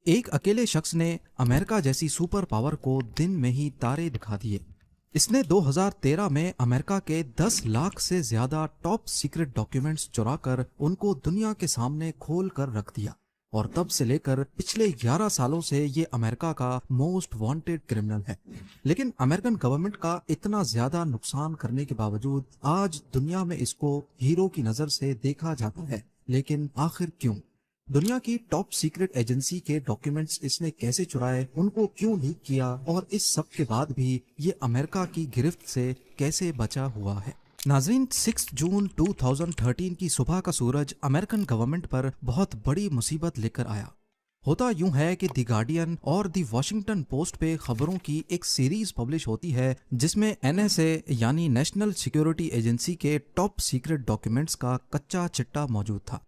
ایک اکیلے شخص نے امریکہ جیسی سپر پاور کو دن میں ہی تارے دکھا دیے۔ اس نے 2013 میں امریکہ کے 10 لاکھ سے زیادہ ٹاپ سیکرٹ ڈاکیومنٹس چرا کر ان کو دنیا کے سامنے کھول کر رکھ دیا، اور تب سے لے کر پچھلے 11 سالوں سے یہ امریکہ کا موسٹ وانٹڈ کرمنل ہے۔ لیکن امریکن گورنمنٹ کا اتنا زیادہ نقصان کرنے کے باوجود آج دنیا میں اس کو ہیرو کی نظر سے دیکھا جاتا ہے۔ لیکن آخر کیوں؟ دنیا کی ٹاپ سیکرٹ ایجنسی کے ڈاکیومنٹس اس نے کیسے چرائے، ان کو کیوں لیک کیا، اور اس سب کے بعد بھی یہ امریکہ کی گرفت سے کیسے بچا ہوا ہے؟ ناظرین، 6 جون 2013 کی صبح کا سورج امریکن گورنمنٹ پر بہت بڑی مصیبت لے کر آیا۔ ہوتا یوں ہے کہ دی گارڈین اور دی واشنگٹن پوسٹ پہ خبروں کی ایک سیریز پبلش ہوتی ہے جس میں NSA یعنی نیشنل سیکیورٹی ایجنسی کے ٹاپ سیکرٹ ڈاکیومنٹس کا کچا چٹا موجود تھا۔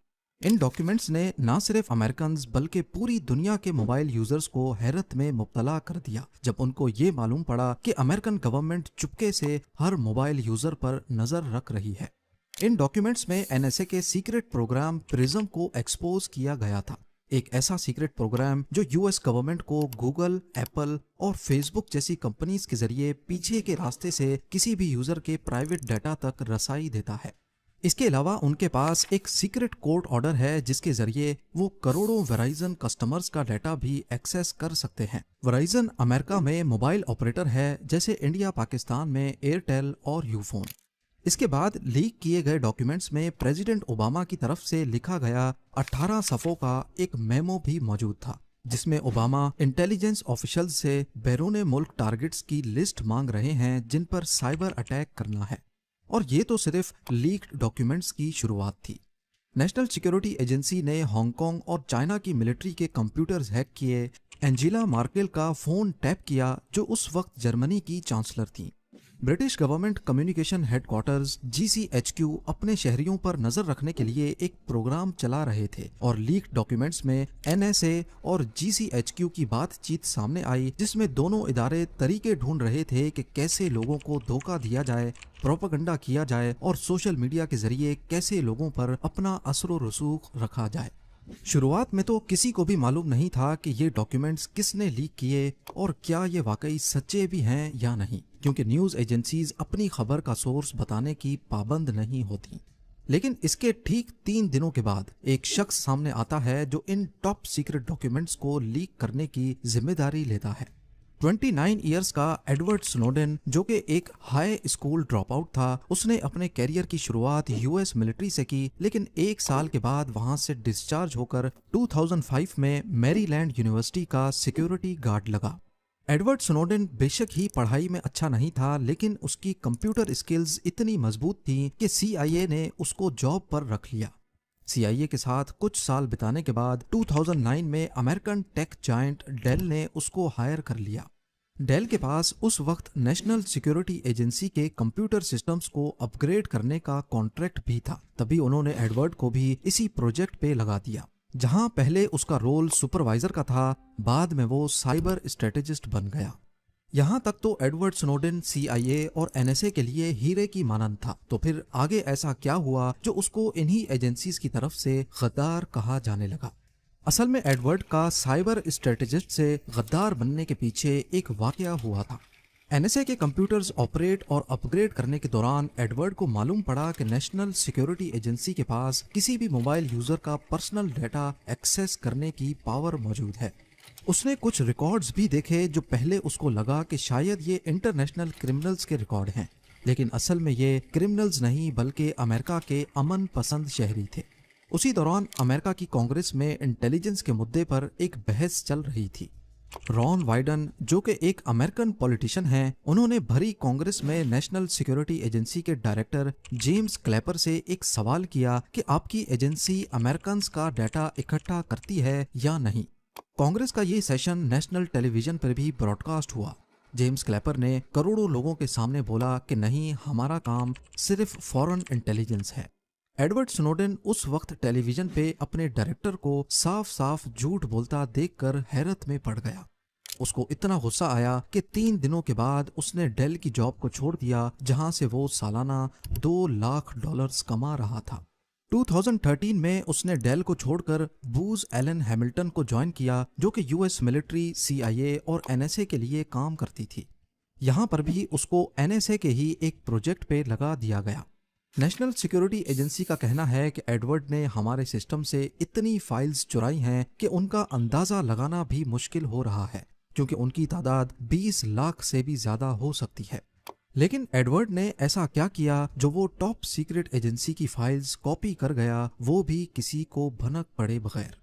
ان ڈاکیومنٹس نے نہ صرف امریکنز بلکہ پوری دنیا کے موبائل یوزرز کو حیرت میں مبتلا کر دیا جب ان کو یہ معلوم پڑا کہ امریکن گورنمنٹ چپکے سے ہر موبائل یوزر پر نظر رکھ رہی ہے۔ ان ڈاکیومنٹس میں NSA کے سیکرٹ پروگرام پرزم کو ایکسپوز کیا گیا تھا، ایک ایسا سیکرٹ پروگرام جو US گورنمنٹ کو گوگل، ایپل اور فیس بک جیسی کمپنیز کے ذریعے پیچھے کے راستے سے کسی بھی یوزر کے پرائیویٹ ڈیٹا تک رسائی دیتا ہے۔ اس کے علاوہ ان کے پاس ایک سیکرٹ کورٹ آرڈر ہے جس کے ذریعے وہ کروڑوں ورائزن کسٹمرز کا ڈیٹا بھی ایکسیس کر سکتے ہیں۔ ورائزن امریکہ میں موبائل آپریٹر ہے، جیسے انڈیا پاکستان میں ایئرٹیل اور یو فون۔ اس کے بعد لیک کیے گئے ڈاکیومنٹس میں پریزیڈنٹ اوباما کی طرف سے لکھا گیا 18 صفحوں کا ایک میمو بھی موجود تھا، جس میں اوباما انٹیلیجنس آفیشل سے بیرون ملک ٹارگٹس کی لسٹ مانگ رہے ہیں جن پر سائبر اٹیک کرنا ہے۔ اور یہ تو صرف لیکڈ ڈاکیومنٹس کی شروعات تھی۔ نیشنل سیکیورٹی ایجنسی نے ہانگ کانگ اور چائنا کی ملٹری کے کمپیوٹرز ہیک کیے، اینجیلا مارکل کا فون ٹیپ کیا جو اس وقت جرمنی کی چانسلر تھیں۔ British government communication headquarters GCHQ اپنے شہریوں پر نظر رکھنے کے لیے ایک پروگرام چلا رہے تھے، اور لیک ڈاکیومنٹس میں NSA اور GCHQ کی بات چیت سامنے آئی جس میں دونوں ادارے طریقے ڈھونڈ رہے تھے کہ کیسے لوگوں کو دھوکہ دیا جائے، پروپیگنڈا کیا جائے، اور سوشل میڈیا کے ذریعے کیسے لوگوں پر اپنا اثر و رسوخ رکھا جائے۔ شروعات میں تو کسی کو بھی معلوم نہیں تھا کہ یہ ڈاکیومنٹس کس نے لیک کیے اور کیا یہ واقعی سچے بھی ہیں یا نہیں، کیونکہ نیوز ایجنسیز اپنی خبر کا سورس بتانے کی پابند نہیں ہوتی۔ لیکن اس کے ٹھیک 3 دنوں کے بعد ایک شخص سامنے آتا ہے جو ان ٹاپ سیکرٹ ڈاکیومنٹس کو لیک کرنے کی ذمہ داری لیتا ہے۔ 29 ایئرز کا ایڈورڈ سنوڈن، جو کہ ایک ہائی اسکول ڈراپ آؤٹ تھا، اس نے اپنے کیریئر کی شروعات US ملٹری سے کی، لیکن 1 سال کے بعد وہاں سے ڈسچارج ہو کر 2005 میں میری لینڈ یونیورسٹی کا سیکیورٹی گارڈ لگا۔ ایڈورڈ سنوڈن بے شک ہی پڑھائی میں اچھا نہیں تھا، لیکن اس کی کمپیوٹر اسکلز اتنی مضبوط تھیں کہ CIA نے اس کو جاب پر رکھ لیا۔ CIA کے ساتھ کچھ سال بتانے کے بعد 2009 میں امریکن ٹیک جائنٹ ڈیل نے اس کو ہائر کر لیا۔ ڈیل کے پاس اس وقت نیشنل سیکیورٹی ایجنسی کے کمپیوٹر سسٹمز کو اپ گریڈ کرنے کا کانٹریکٹ بھی تھا، تبھی انہوں نے ایڈورڈ کو بھی اسی پروجیکٹ پہ لگا دیا۔ جہاں پہلے اس کا رول سپروائزر کا تھا، بعد میں وہ سائبر اسٹریٹجسٹ بن گیا۔ یہاں تک تو ایڈورڈ سنوڈن CIA اور NSA کے لیے ہیرے کی مانند تھا، تو پھر آگے ایسا کیا ہوا جو اس کو انہی ایجنسیز کی طرف سے غدار کہا جانے لگا؟ اصل میں ایڈورڈ کا سائبر اسٹریٹجسٹ سے غدار بننے کے پیچھے ایک واقعہ ہوا تھا۔ NSA کے کمپیوٹرز آپریٹ اور اپ گریڈ کرنے کے دوران ایڈورڈ کو معلوم پڑا کہ نیشنل سیکیورٹی ایجنسی کے پاس کسی بھی موبائل یوزر کا پرسنل ڈیٹا ایکسیس کرنے کی پاور موجود ہے۔ اس نے کچھ ریکارڈز بھی دیکھے جو پہلے اس کو لگا کہ شاید یہ انٹرنیشنل کرمنلز کے ریکارڈ ہیں، لیکن اصل میں یہ کرمنلز نہیں بلکہ امریکہ کے امن پسند شہری تھے۔ اسی دوران امریکہ کی کانگریس میں انٹیلیجنس کے مدعے پر ایک بحث چل رہی تھی۔ رون وائڈن، جو کہ ایک امریکن پولیٹیشین ہیں، انہوں نے بھری کانگریس میں نیشنل سیکیورٹی ایجنسی کے ڈائریکٹر جیمز کلیپر سے ایک سوال کیا کہ آپ کی ایجنسی امریکنز کا ڈیٹا اکٹھا کرتی ہے یا نہیں۔ کانگریس کا یہ سیشن نیشنل ٹیلی ویژن پر بھی براڈ کاسٹ ہوا۔ جیمز کلیپر نے کروڑوں لوگوں کے سامنے بولا کہ نہیں، ہمارا کام صرف فورن انٹیلیجنس ہے۔ ایڈورڈ سنوڈن اس وقت ٹیلی ویژن پہ اپنے ڈائریکٹر کو صاف صاف جھوٹ بولتا دیکھ کر حیرت میں پڑ گیا۔ اس کو اتنا غصہ آیا کہ 3 دنوں کے بعد اس نے ڈیل کی جاب کو چھوڑ دیا، جہاں سے وہ سالانہ $2 لاکھ کما رہا تھا۔ 2013 میں اس نے ڈیل کو چھوڑ کر بوز ایلن ہیملٹن کو جوائن کیا، جو کہ یو ایس ملٹری، CIA اور NSA کے لیے کام کرتی تھی۔ یہاں پر بھی اس کو NSA کے ہی ایک پروجیکٹ پہ لگا دیا گیا۔ نیشنل سیکیورٹی ایجنسی کا کہنا ہے کہ ایڈورڈ نے ہمارے سسٹم سے اتنی فائلز چرائی ہیں کہ ان کا اندازہ لگانا بھی مشکل ہو رہا ہے، کیونکہ ان کی تعداد 20 لاکھ سے بھی زیادہ ہو سکتی ہے۔ لیکن ایڈورڈ نے ایسا کیا کیا جو وہ ٹاپ سیکرٹ ایجنسی کی فائلز کاپی کر گیا، وہ بھی کسی کو بھنک پڑے بغیر؟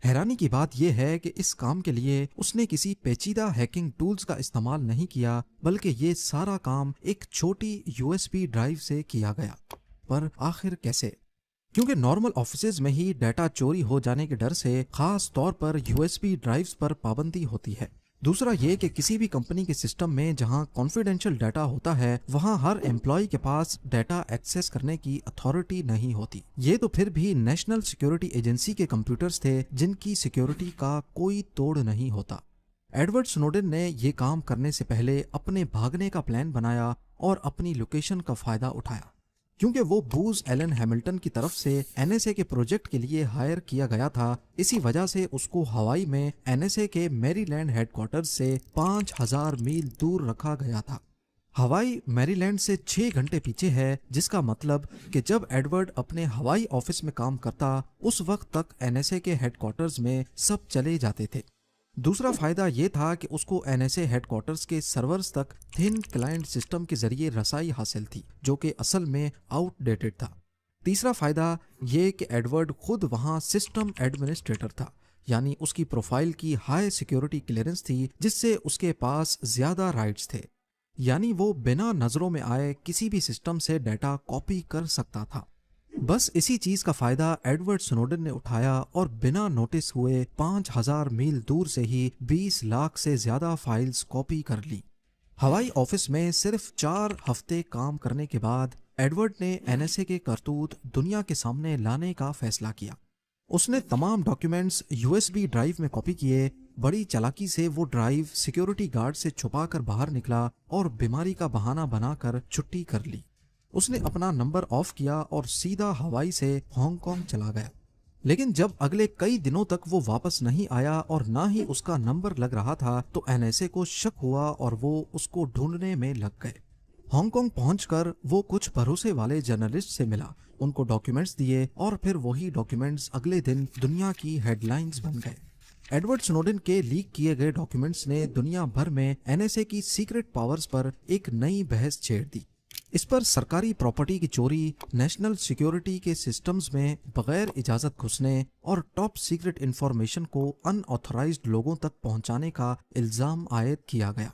حیرانی کی بات یہ ہے کہ اس کام کے لیے اس نے کسی پیچیدہ ہیکنگ ٹولز کا استعمال نہیں کیا، بلکہ یہ سارا کام ایک چھوٹی USB ڈرائیو سے کیا گیا۔ پر آخر کیسے؟ کیونکہ نارمل آفیسز میں ہی ڈیٹا چوری ہو جانے کے ڈر سے خاص طور پر USB ڈرائیوز پر پابندی ہوتی ہے۔ دوسرا یہ کہ کسی بھی کمپنی کے سسٹم میں جہاں کانفیڈینشیل ڈیٹا ہوتا ہے، وہاں ہر امپلائی کے پاس ڈیٹا ایکسس کرنے کی اتھارٹی نہیں ہوتی۔ یہ تو پھر بھی نیشنل سیکیورٹی ایجنسی کے کمپیوٹرز تھے جن کی سیکیورٹی کا کوئی توڑ نہیں ہوتا۔ ایڈورڈ سنوڈن نے یہ کام کرنے سے پہلے اپنے بھاگنے کا پلان بنایا اور اپنی لوکیشن کا فائدہ اٹھایا۔ کیونکہ وہ بوز ایلن ہیملٹن کی طرف سے NSA کے پروجیکٹ کے لیے ہائر کیا گیا تھا، اسی وجہ سے اس کو ہوائی میں NSA کے میری لینڈ ہیڈ کوارٹرز سے 5000 میل دور رکھا گیا تھا۔ ہوائی میری لینڈ سے 6 گھنٹے پیچھے ہے، جس کا مطلب کہ جب ایڈورڈ اپنے ہوائی آفس میں کام کرتا، اس وقت تک NSA کے ہیڈ کوارٹرز میں سب چلے جاتے تھے۔ دوسرا فائدہ یہ تھا کہ اس کو NSA ہیڈ کوارٹرز کے سرورز تک تھن کلائنٹ سسٹم کے ذریعے رسائی حاصل تھی، جو کہ اصل میں آؤٹ ڈیٹڈ تھا۔ تیسرا فائدہ یہ کہ ایڈورڈ خود وہاں سسٹم ایڈمنسٹریٹر تھا، یعنی اس کی پروفائل کی ہائی سیکیورٹی کلیئرنس تھی، جس سے اس کے پاس زیادہ رائٹس تھے، یعنی وہ بنا نظروں میں آئے کسی بھی سسٹم سے ڈیٹا کاپی کر سکتا تھا۔ بس اسی چیز کا فائدہ ایڈورڈ سنوڈن نے اٹھایا اور بنا نوٹس ہوئے 5000 میل دور سے ہی 20 لاکھ سے زیادہ فائلز کاپی کر لی۔ ہوائی آفس میں صرف 4 ہفتے کام کرنے کے بعد ایڈورڈ نے NSA کے کرتوت دنیا کے سامنے لانے کا فیصلہ کیا۔ اس نے تمام ڈاکیومنٹس USB ڈرائیو میں کاپی کیے۔ بڑی چالاکی سے وہ ڈرائیو سیکیورٹی گارڈ سے چھپا کر باہر نکلا اور بیماری کا بہانہ بنا کر چھٹی کر لی۔ اس نے اپنا نمبر آف کیا اور سیدھا ہوائی سے ہانگ کانگ چلا گیا۔ لیکن جب اگلے کئی دنوں تک وہ واپس نہیں آیا اور نہ ہی اس کا نمبر لگ رہا تھا، تو NSA کو شک ہوا اور وہ اس کو ڈھونڈنے میں لگ گئے۔ ہانگ کانگ پہنچ کر وہ کچھ بھروسے والے جرنلسٹ سے ملا، ان کو ڈاکیومنٹس دیے اور پھر وہی ڈاکیومنٹس اگلے دن دنیا کی ہیڈ لائنز بن گئے۔ ایڈورڈ سنوڈن کے لیک کیے گئے ڈاکیومنٹس نے دنیا بھر میں NSA کی سیکرٹ پاورز پر ایک نئی بحث چھیڑ دی۔ اس پر سرکاری پراپرٹی کی چوری، نیشنل سیکیورٹی کے سسٹمز میں بغیر اجازت گھسنے اور ٹاپ سیکرٹ انفارمیشن کو ان آتھورائزڈ لوگوں تک پہنچانے کا الزام عائد کیا گیا۔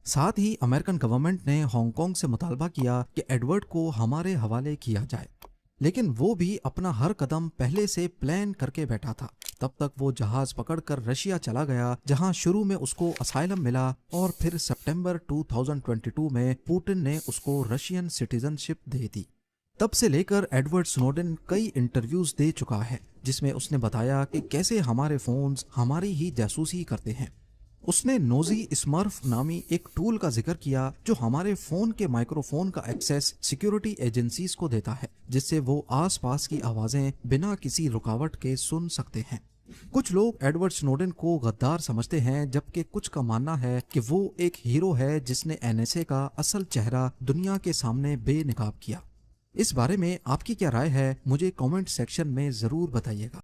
ساتھ ہی امریکن گورنمنٹ نے ہانگ کانگ سے مطالبہ کیا کہ ایڈورڈ کو ہمارے حوالے کیا جائے، لیکن وہ بھی اپنا ہر قدم پہلے سے پلان کر کے بیٹھا تھا۔ تب تک وہ جہاز پکڑ کر رشیا چلا گیا، جہاں شروع میں اس کو اسائلم ملا اور پھر سپٹمبر 2022 میں پوٹن نے اس کو رشین سٹیزن شپ دے دی۔ تب سے لے کر ایڈورڈ سنوڈن کئی انٹرویوز دے چکا ہے، جس میں اس نے بتایا کہ کیسے ہمارے فونز ہماری ہی جاسوسی کرتے ہیں۔ اس نے نوزی اسمرف نامی ایک ٹول کا ذکر کیا جو ہمارے فون کے مائکرو فون کا ایکسیس سیکیورٹی ایجنسیز کو دیتا ہے، جس سے وہ آس پاس کی آوازیں بنا کسی رکاوٹ کے سن سکتے ہیں۔ کچھ لوگ ایڈورڈ سنوڈن کو غدار سمجھتے ہیں، جبکہ کچھ کا ماننا ہے کہ وہ ایک ہیرو ہے جس نے NSA کا اصل چہرہ دنیا کے سامنے بے نقاب کیا۔ اس بارے میں آپ کی کیا رائے ہے؟ مجھے کامنٹ سیکشن میں ضرور بتائیے گا۔